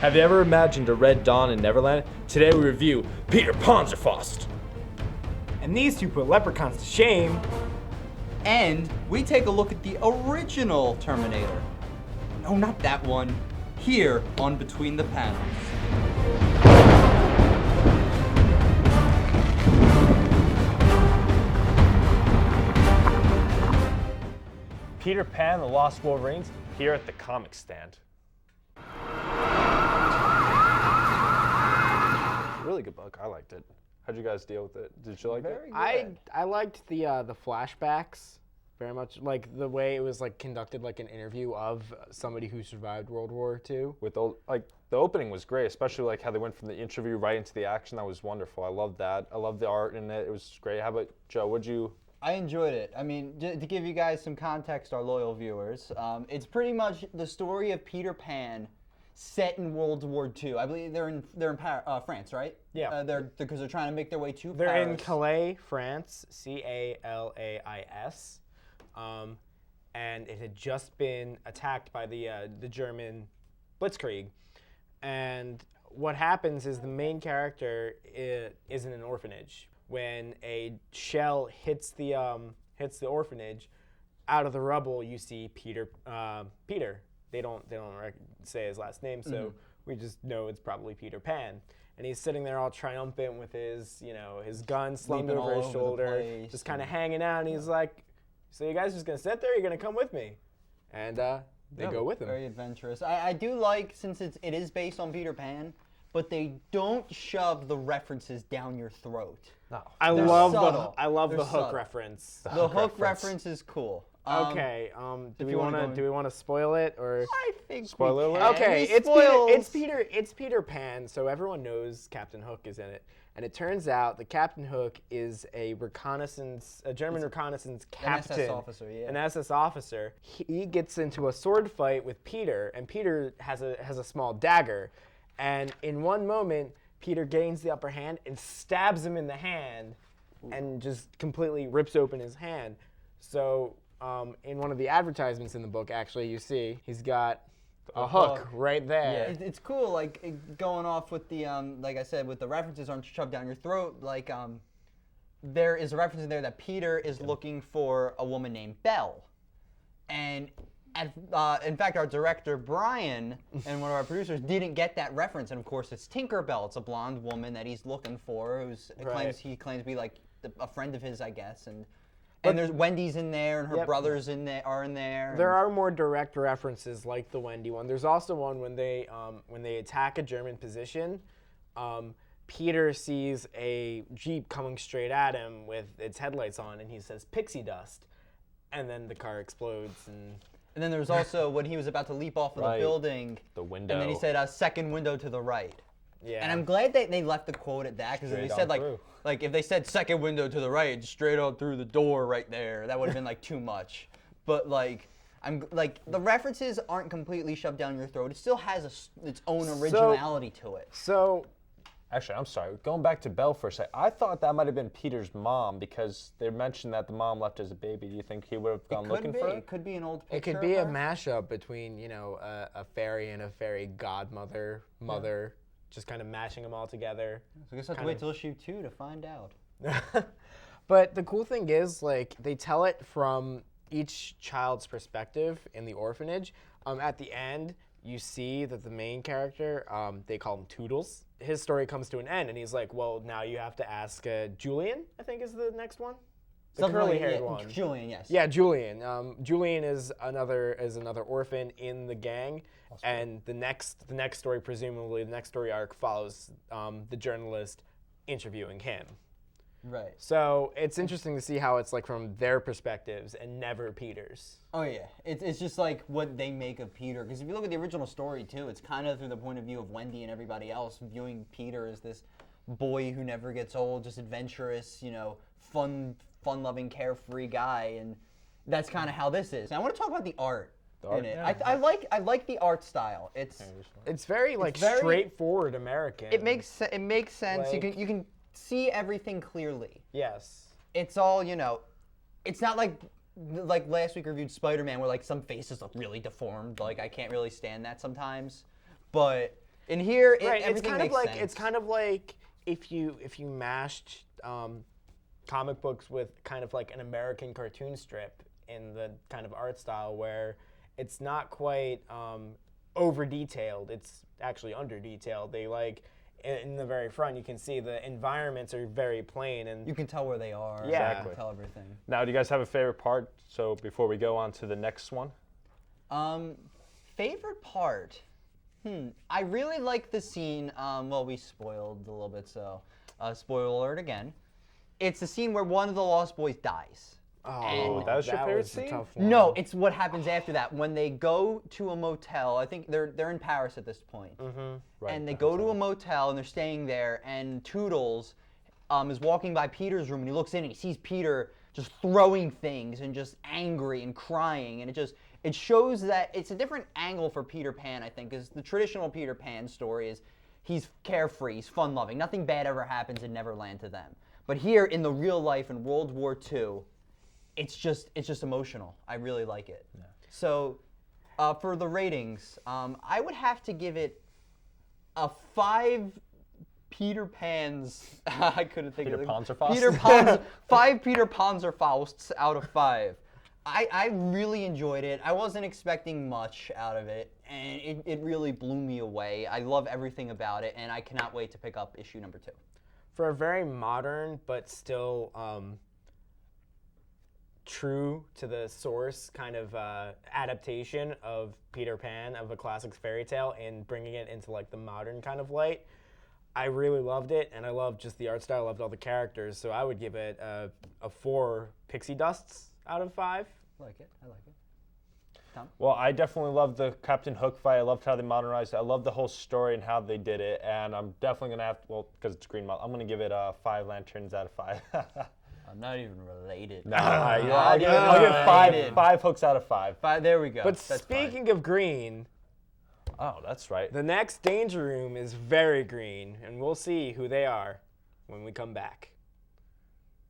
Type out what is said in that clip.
Have you ever imagined a red dawn in Neverland? Today we review Peter Panzerfaust. And these two put leprechauns to shame. And we take a look at the original Terminator. No, not that one. Here on Between the Panels. Peter Pan, The Lost Wolverines, here at the comic stand. Really good book. I liked it. How'd you guys deal with it? Did you like it? I liked the flashbacks very much, like the way it was like conducted like an interview of somebody who survived World War II. With the opening was great, especially like how they went from the interview right into the action. That was wonderful. I loved that. I loved the art in it. It was great. How about Joe? What'd you? I enjoyed it. I mean, to give you guys some context, our loyal viewers, it's pretty much the story of Peter Pan set in World War II. I believe they're in France, right? Yeah. Because they're trying to make their way to They're Paris. in Calais, France, Calais. And it had just been attacked by the German Blitzkrieg. And what happens is the main character is in an orphanage. When a shell hits the orphanage, out of the rubble you see Peter. They don't say his last name, so we just know it's probably Peter Pan. And he's sitting there all triumphant with his gun slung Leaping over all his over the shoulder, place, just kind of hanging out. And he's like, "So you guys just gonna sit there? You're gonna come with me?" And they go with him. Very adventurous. I do like, since it is based on Peter Pan, but they don't shove the references down your throat. No. I love subtle. the hook subtle. reference. The hook reference is cool. Okay. Do we want to spoil it or? I think Spoiler we alert. can. Okay, He it's spoils- Peter Pan, so everyone knows Captain Hook is in it. And it turns out that Captain Hook is a German reconnaissance captain. SS officer, yeah. An SS officer. He gets into a sword fight with Peter, and Peter has a small dagger. And in one moment, Peter gains the upper hand and stabs him in the hand and just completely rips open his hand. So in one of the advertisements in the book, actually, you see he's got a hook right there. Yeah, it's cool, like going off with the, like I said, with the references aren't shoved down your throat. Like, there is a reference in there that Peter is looking for a woman named Belle. And in fact, our director, Brian, and one of our producers didn't get that reference. And of course, it's Tinkerbell. It's a blonde woman that he's looking for, he claims to be like a friend of his, I guess. And there's Wendy's in there, and her brothers are in there. There are more direct references, like the Wendy one. There's also one when they attack a German position. Peter sees a Jeep coming straight at him with its headlights on, and he says "pixie dust," and then the car explodes. And then there's also when he was about to leap off of the building. The window. And then he said, "Second window to the right." yeah. And I'm glad that they left the quote at that, because if they said like if they said second window to the right, straight on through the door right there, that would have been like too much. But like the references aren't completely shoved down your throat. It still has its own originality to it. So, Actually, I'm sorry. Going back to Belle for a sec, I thought that might have been Peter's mom because they mentioned that the mom left as a baby. Do you think he would have gone looking for her? It could be an old picture. it could be a of her. mashup between a fairy and a fairy godmother, just kind of mashing them all together. So I guess I have to wait till issue 2 to find out. But the cool thing is, like, they tell it from each child's perspective in the orphanage. At the end, you see that the main character, they call him Toodles. His story comes to an end, and he's like, well, now you have to ask Julian, I think is the next one. The curly-haired one. Julian, yes. Yeah, Julian. Julian is another orphan in the gang, and the next story, presumably the next story arc, follows the journalist interviewing him. Right. So it's interesting to see how it's like from their perspectives and never Peter's. Oh yeah, it's just like what they make of Peter. Because if you look at the original story too, it's kind of through the point of view of Wendy and everybody else, viewing Peter as this boy who never gets old, just adventurous, fun-loving, carefree guy, and that's kind of how this is. And I want to talk about the art. In it. Yeah. I like the art style. It's very straightforward American. It makes sense. Like, you can see everything clearly. Yes. It's all, it's not like last week we reviewed Spider-Man where like some faces look really deformed. Like I can't really stand that sometimes. But In here, Right. It's everything kind of makes like sense. it's kind of like if you mashed comic books with kind of like an American cartoon strip in the kind of art style where it's not quite over detailed. It's actually under detailed. They like in the very front you can see the environments are very plain and You can tell where they are. Yeah. You can tell everything. Now, do you guys have a favorite part? So before we go on to the next one. Favorite part? I really like the scene. Well, we spoiled a little bit, so spoiler alert again. It's the scene where one of the Lost Boys dies. Oh, that was your favorite was a scene? tough one. No, it's what happens after that. When they go to a motel, I think they're in Paris at this point. Right, And they the go to a motel and they're staying there. And Toodles is walking by Peter's room and he looks in and he sees Peter just throwing things and just angry and crying. And it shows that it's a different angle for Peter Pan, I think, because the traditional Peter Pan story is he's carefree, he's fun-loving. Nothing bad ever happens in Neverland to them. But here in the real life in World War II, it's just emotional. I really like it. Yeah. So for the ratings, I would have to give it a 5 Peter Pans. I couldn't think Peter of it. Panzerfaust? 5 Peter Panzerfausts out of 5. I really enjoyed it. I wasn't expecting much out of it, and it really blew me away. I love everything about it, and I cannot wait to pick up issue number 2. For a very modern but still true to the source kind of adaptation of Peter Pan, of a classic fairy tale, and bringing it into like the modern kind of light, I really loved it, and I loved just the art style, I loved all the characters, so I would give it a 4 pixie dusts out of 5. I like it. Tom? Well, I definitely loved the Captain Hook fight. I loved how they modernized it. I loved the whole story and how they did it. And I'm definitely going to have, well, because it's Green Mountain, I'm going to give it 5 lanterns out of 5. I'm not even related. I'll give it 5 hooks out of 5. There we go. But That's speaking of green, Oh, that's right. the next Danger Room is very green, and we'll see who they are when we come back.